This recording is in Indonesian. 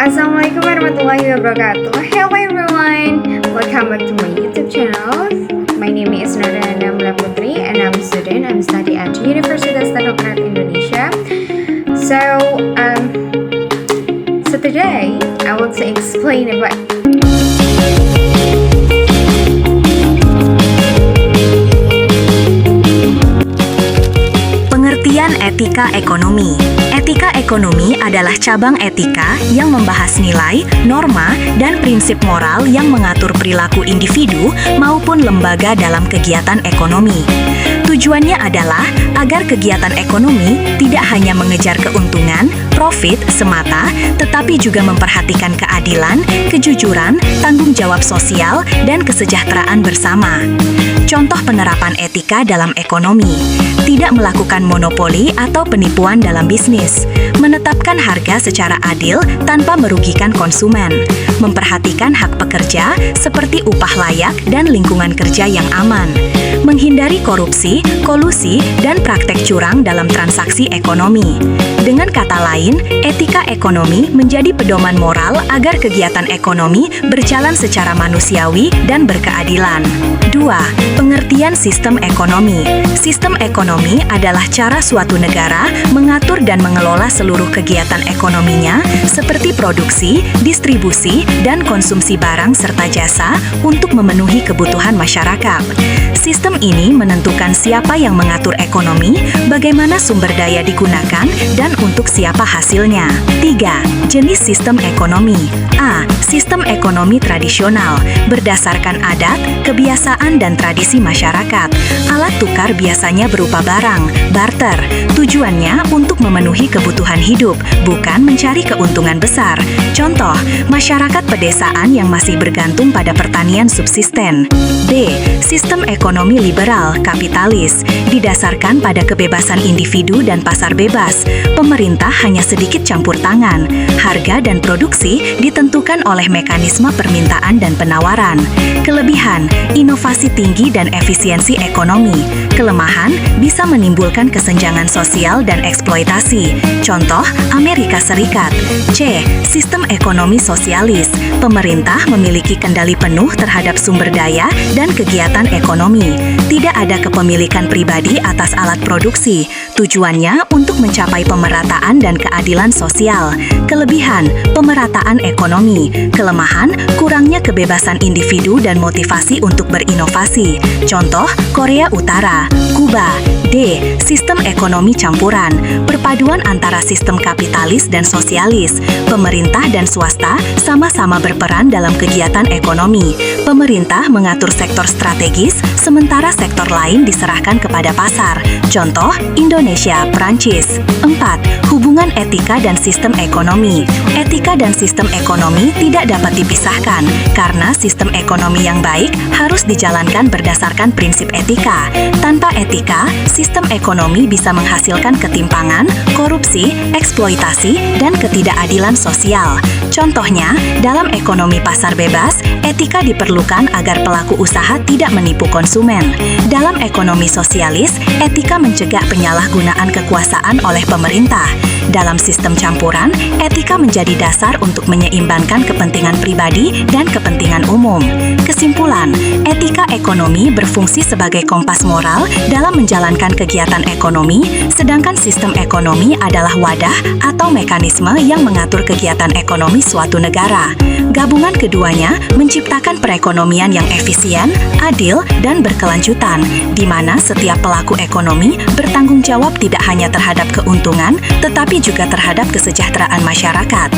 Assalamualaikum warahmatullahi wabarakatuh. Hello everyone, welcome back to my YouTube channel. My name is Nurdana Mula Putri and I'm a student. I'm studying at Universitas Teknokrat Indonesia. So today I want to explain about pengertian etika ekonomi. Etika ekonomi adalah cabang etika yang membahas nilai, norma, dan prinsip moral yang mengatur perilaku individu maupun lembaga dalam kegiatan ekonomi. Tujuannya adalah agar kegiatan ekonomi tidak hanya mengejar keuntungan, profit semata, tetapi juga memperhatikan keadilan, kejujuran, tanggung jawab sosial, dan kesejahteraan bersama. Contoh penerapan etika dalam ekonomi: tidak melakukan monopoli atau penipuan dalam bisnis, menetapkan harga secara adil tanpa merugikan konsumen, memperhatikan hak pekerja seperti upah layak dan lingkungan kerja yang aman, menghindari korupsi, kolusi, dan praktek curang dalam transaksi ekonomi. Dengan kata lain, etika ekonomi menjadi pedoman moral agar kegiatan ekonomi berjalan secara manusiawi dan berkeadilan. 2. Pengertian sistem ekonomi. Sistem ekonomi adalah cara suatu negara mengatur dan mengelola seluruh kegiatan ekonominya seperti produksi, distribusi, dan konsumsi barang serta jasa untuk memenuhi kebutuhan masyarakat. Sistem ini menentukan siapa yang mengatur ekonomi, bagaimana sumber daya digunakan, dan untuk siapa hasilnya. 3. Jenis sistem ekonomi. A. Sistem ekonomi tradisional, berdasarkan adat, kebiasaan, dan tradisi masyarakat. Alat tukar biasanya berupa barang, barter. Tujuannya untuk memenuhi kebutuhan hidup, bukan mencari keuntungan besar. Contoh, masyarakat pedesaan yang masih bergantung pada pertanian subsisten. B. Sistem ekonomi liberal, kapitalis, didasarkan pada kebebasan individu dan pasar bebas. Pemerintah hanya sedikit campur tangan. Harga dan produksi ditentukan oleh mekanisme permintaan dan penawaran. Kelebihan, inovasi tinggi dan efisiensi ekonomi. Kelemahan, bisa menimbulkan kesenjangan sosial dan eksploitasi. Contoh, Amerika Serikat. C. Sistem ekonomi sosialis. Pemerintah memiliki kendali penuh terhadap sumber daya dan kegiatan ekonomi. Tidak ada kepemilikan pribadi atas alat produksi. Tujuannya untuk mencapai pemerataan dan keadilan sosial. Kelebihan, pemerataan ekonomi. Kelemahan, kurangnya kebebasan individu dan motivasi untuk berinovasi. Contoh, Korea Utara, Kuba. D. Sistem ekonomi campuran, perpaduan antara sistem kapitalis dan sosialis. Pemerintah dan swasta sama-sama berperan dalam kegiatan ekonomi. Pemerintah mengatur sektor strategis, sementara sektor lain diserahkan kepada pasar. Contoh, Indonesia, Prancis. 4. Hubungan etika dan sistem ekonomi. Etika dan sistem ekonomi tidak dapat dipisahkan, karena sistem ekonomi yang baik harus dijalankan berdasarkan prinsip etika. Tanpa etika, sistem ekonomi bisa menghasilkan ketimpangan, korupsi, eksploitasi, dan ketidakadilan sosial. Contohnya, dalam ekonomi pasar bebas, etika diperlukan agar pelaku usaha tidak menipu konsumen. Dalam ekonomi sosialis, etika mencegah penyalahgunaan kekuasaan oleh pemerintah. Dalam sistem campuran, etika menjadi dasar untuk menyeimbangkan kepentingan pribadi dan kepentingan umum. Kesimpulan, etika ekonomi berfungsi sebagai kompas moral dalam menjalankan kegiatan ekonomi, sedangkan sistem ekonomi adalah wadah atau mekanisme yang mengatur kegiatan ekonomi suatu negara. Gabungan keduanya menciptakan perekonomian yang efisien, adil, dan berkelanjutan, di mana setiap pelaku ekonomi bertanggung jawab tidak hanya terhadap keuntungan, tetapi juga terhadap kesejahteraan masyarakat.